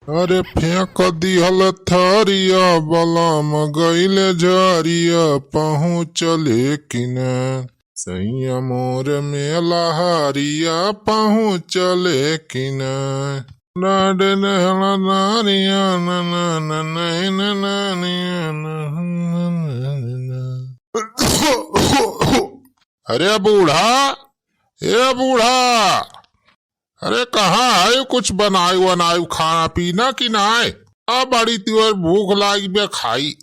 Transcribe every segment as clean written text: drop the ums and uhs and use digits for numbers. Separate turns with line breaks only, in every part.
अरे फेंक दिहल थरिया बलम गईले झरिया पहुँचले कि न सैया मोर मेला हरिया पहुँचले कि न नाडे नहला नारिया न न न न न न अरे बूढ़ा, ए बूढ़ा, अरे कहाँ है? कुछ बनायु वनायु खाना पीना कि नाय? अब बड़ी तुअर भूख लागी बे खाई।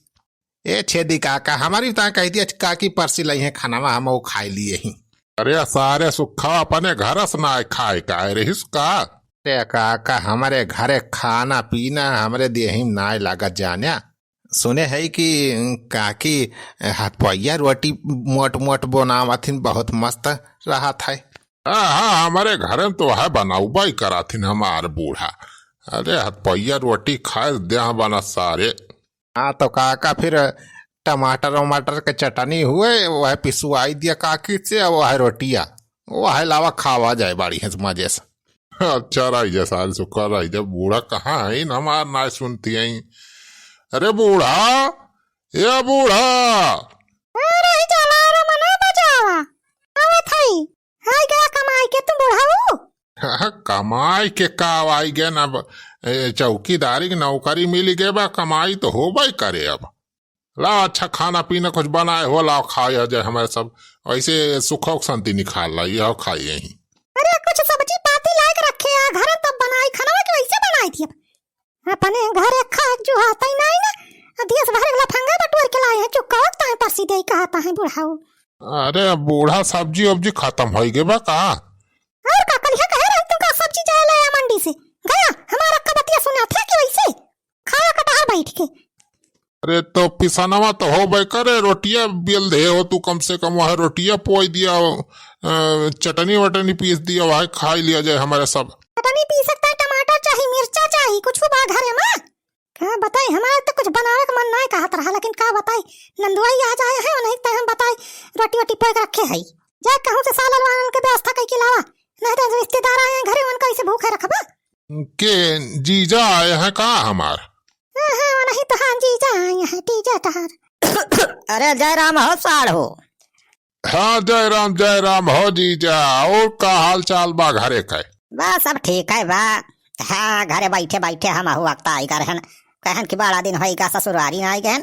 ए छेदी काका हमारी ता कहती है काकी परसी लई है खाना हम वो खाई लिए ही।
अरे सारे सुखा अपने घर से ना खाए का रहीस का?
ते काका हमारे घरे खाना पीना हमरे देही नाय लागत जाने। सुने है कि काकी हथपैया रोटी मोट मोट बनावथिन बहुत मस्त रहा था।
हाँ हमारे घर में तो है बनाऊबा ही करा थी हमारे बूढ़ा। अरे हथपैया रोटी खाए दे बना सारे।
हाँ तो काका फिर टमाटर वमाटर के चटनी हुए वह पिसवाई दिया काकी से वह रोटिया वह लावा खावा जाए बाड़ी है मजे से।
अच्छा रही जा सारे सुखा रही जा। बूढ़ा कहाँ है हमार ना सुनती है। अरे बूढ़ा, ये बूढ़ा,
कमाई के तुम बुढ़ाऊ
कमाई के का आई गए ना चौकीदारी की नौकरी मिली गए बा कमाई तो हो भाई करे। अब लाओ अच्छा खाना पीना कुछ बनाए हो लाओ खाए जाए हमारे सब ऐसे सुखो शांति निकाल ला यह खाई यही।
अरे कुछ सब्जी पाती लायक रखे है घर तब बनाई खाना कि वैसे बनाई थी अपने घर खा जो आता ही नहीं ना देश भर वाला फंगा बटोर के लाए हैं जो कहता है परसी दे कहता है बुढ़ाऊ।
अरे बूढ़ा सब्जी वब्जी खत्म हो गए बा का?
और का कलिया कह रहे तुम का सब्जी जाए लाया मंडी से गया हमारा का बतिया सुना था कि वैसे खाया कटहर बैठ के।
अरे तो पिसनवा तो हो भाई करे रोटिया बेल दे हो तू कम से कम वह रोटिया पोई दिया चटनी वटनी पीस दिया वह खा लिया जाए हमारे सब।
चटनी पी सकता है टमाटर चाहिए मिर्चा चाहिए कुछ बा घर में क्या बताए हमारे तो कुछ बनावे का मन नहीं कहत रहा लेकिन का बताए नंदुआई आ जाए है नहीं तो हम बताए रोटी वोटी पोई रखे है जा कहूं से सालन वालन के व्यवस्था कई के लावा नहीं तो रिश्तेदार आए हैं घरे उनका इसे भूखे रखबा
के जीजा आए हैं का हमार?
हाँ नहीं तो हाँ जीजा आए हैं जीजा तहार। अरे जय राम हो साड़ हो।
हाँ जय राम हो जीजा। और का हाल चाल बा घरे का?
बस सब ठीक है बा। हाँ घरे बैठे बैठे हम वक्त आई कर कहन कि बड़ा दिन होई का ससुरारी आई गए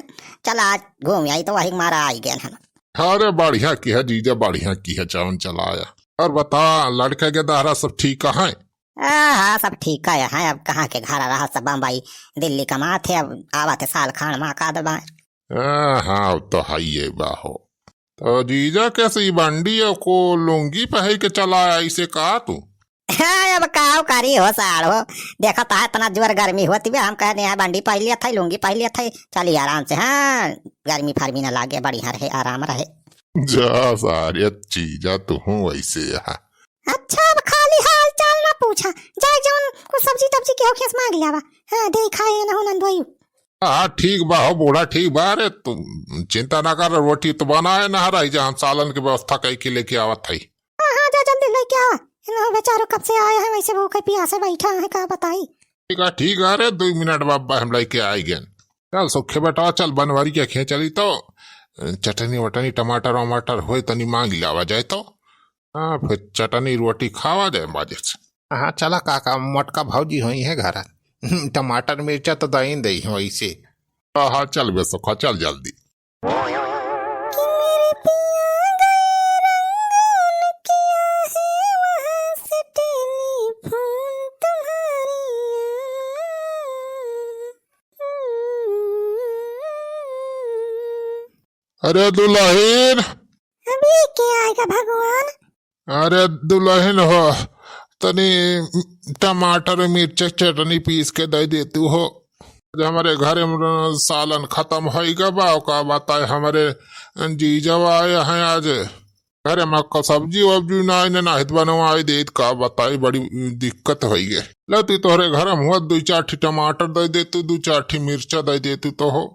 चल आज घूम आई तो वही मारा आई गए हम।
अरे बढ़िया की है जीजा बढ़िया की है चावन चलाया। और बता लड़के के दारा सब ठीक है?
हाँ सब ठीक है अब कहाँ के घर रहा सब बम्बई दिल्ली कमा थे अब आवा थे साल खान माँ का दबा।
हाँ तो है ये बाहो। तो जीजा कैसे बंडी को लुंगी पहन के चला ऐसे कहा तू?
हाँ अब काव करी हो साड़ हो देखा था इतना जोर गर्मी होती है हम कहने यहाँ बंडी पहन लिया था लुंगी पहन लिया था चलिए आराम से। हाँ गर्मी फरमी न लागे बढ़िया रहे आराम रहे।
जा सारे चीजा तू हूँ वैसे यहाँ।
अच्छा अब खाली हाल चाल ना पूछा जाए जौन कुछ सब्जी तब्जी के होखेस मांग लिया बा। हाँ दे खाए ना हो नंदोई।
हाँ ठीक बा हो बूढ़ा ठीक बा। अरे तुम चिंता ना कर रोटी तो बनाए ना रही जा हम सालन की व्यवस्था कई के लेके आवत थी।
हाँ जा जल्दी लेके आ बेचारो कब से आए हैं वैसे भूखे प्यासे बैठा है का बताई।
ठीक है। अरे 2 मिनट बाद हम लेके आई गए। चल सुखे बेटा चल बनवारी के खे चली तो चटनी वटनी टमाटर वमाटर हो तनी मांग लावा जाए तो हाँ फिर चटनी रोटी खावा जाए बाजे से।
हाँ चला काका मोटका भौजी हुई है घर टमाटर मिर्चा तो दही दही हो ऐसे।
हाँ चल बे सुखा चल जल्दी। अरे दुल्हन
अभी क्या आएगा भगवान?
अरे दुल्हन हो तनी टमाटर मिर्च चटनी पीस के दे देती हो। हमारे घर में सालन खत्म होगा बा का बताए हमारे जीजा आए हैं आज घरे में सब्जी वब्जी ना बनवाई दे का बताई बड़ी दिक्कत हो गई। लो तू तोहरे घर में हुआ 2-4 टमाटर दे देतू 2-4 मिर्चा दे देतू तो हो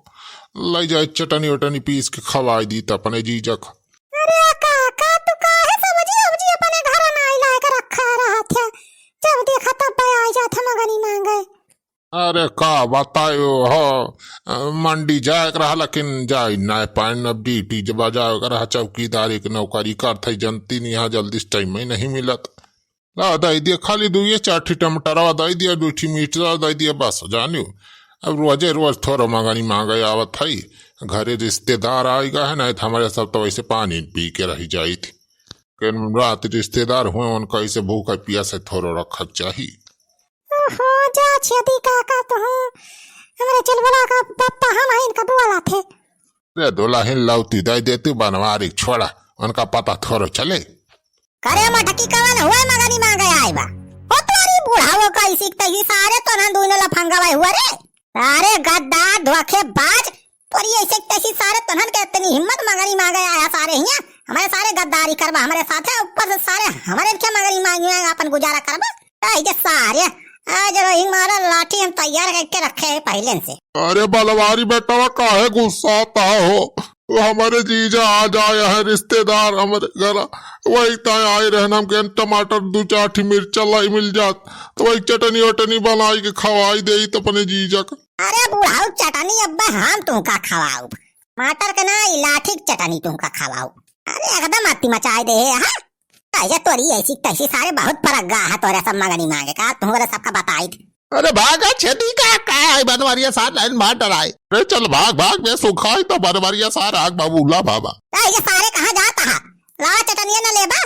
ले जाए चटनी वटनी पीस के खवाई दी अपने जीजा का।
अरे काका तू काहे सब्जी सब्जी अपने घर ना ला के रखा रहा था जब देखा तब आ जाता मगनी मांगे
अरे का बतायो हो, मंडी जाए के रहा लेकिन जाई ना पाइन अब ड्यूटी जब जाए के रहा चौकीदारी की नौकरी करते जनती नहीं यहाँ जल्दी से टाइम में नहीं मिलत। ला दई दिया खाली दुइये चाठी टमाटर दई दिया दूठी मीठा दई दिया बस जानियो। अब रोजे रोज थोड़ा मंगानी मांगे आवत है, घरे रिश्तेदार आएगा है ना तो हमारे सब तो वैसे पानी पी के रही जाई थी, रात रिश्तेदार हुए उनका ऐसे भूखा पिया से थोड़ा रखा चाहिए।
ओहो जा छेदी काका तो हमारे चलबला का पप्पा हम हैं इनका बुआ थे।
रे दुल्हन लौती दे देती बनवारी छोड़ा उनका पता थोड़ा चले।
करे मटकी कवन हुए मगनी मांगे आए बा हो तोरी बुढ़ावो का इसी तही सारे तो ना दुनो लफंगा भाई हुआ रे सारे गद्दार धोखेबाज तोरी ऐसे तही सारे तनन के इतनी हिम्मत मगनी मांगे आया सारे हिया हमारे सारे गद्दारी करबा हमारे साथ है ऊपर से सारे हमारे क्या मगनी मांगे अपन गुजारा करबा ये सारे आज रोही मारा लाठी हम तैयार करके रखे हैं पहले से।
अरे बलवारी बेटा काहे गुस्सा आता हो, वो हमारे जीजा आ जाए है रिश्तेदार हमारे घर, वही तय आए रहना हम के टमाटर दो चाठी मिर्चा लाई मिल जात तो वही चटनी वटनी बनाई के खवाई दे तो अपने जीजा का।
अरे बुढ़ाऊ चटनी अब्बा हम तुमका खवाऊ टमाटर के ना लाठी चटनी तुमका खवाऊ। अरे एकदम अति मचाए दे हाँ ऐसे तोरी ऐसी तैसी सारे बहुत फर्क गा है तोरे सब मगनी मांगे का तुम्हारे सबका बताई थी।
अरे भागा छेदी का है बनवारिया सार लाइन मार डराए।
अरे चल भाग भाग मैं सुखाई तो बनवारिया सार आग बाबूला बाबा।
ये सारे कहाँ जाता है ला चटनिया न लेबा।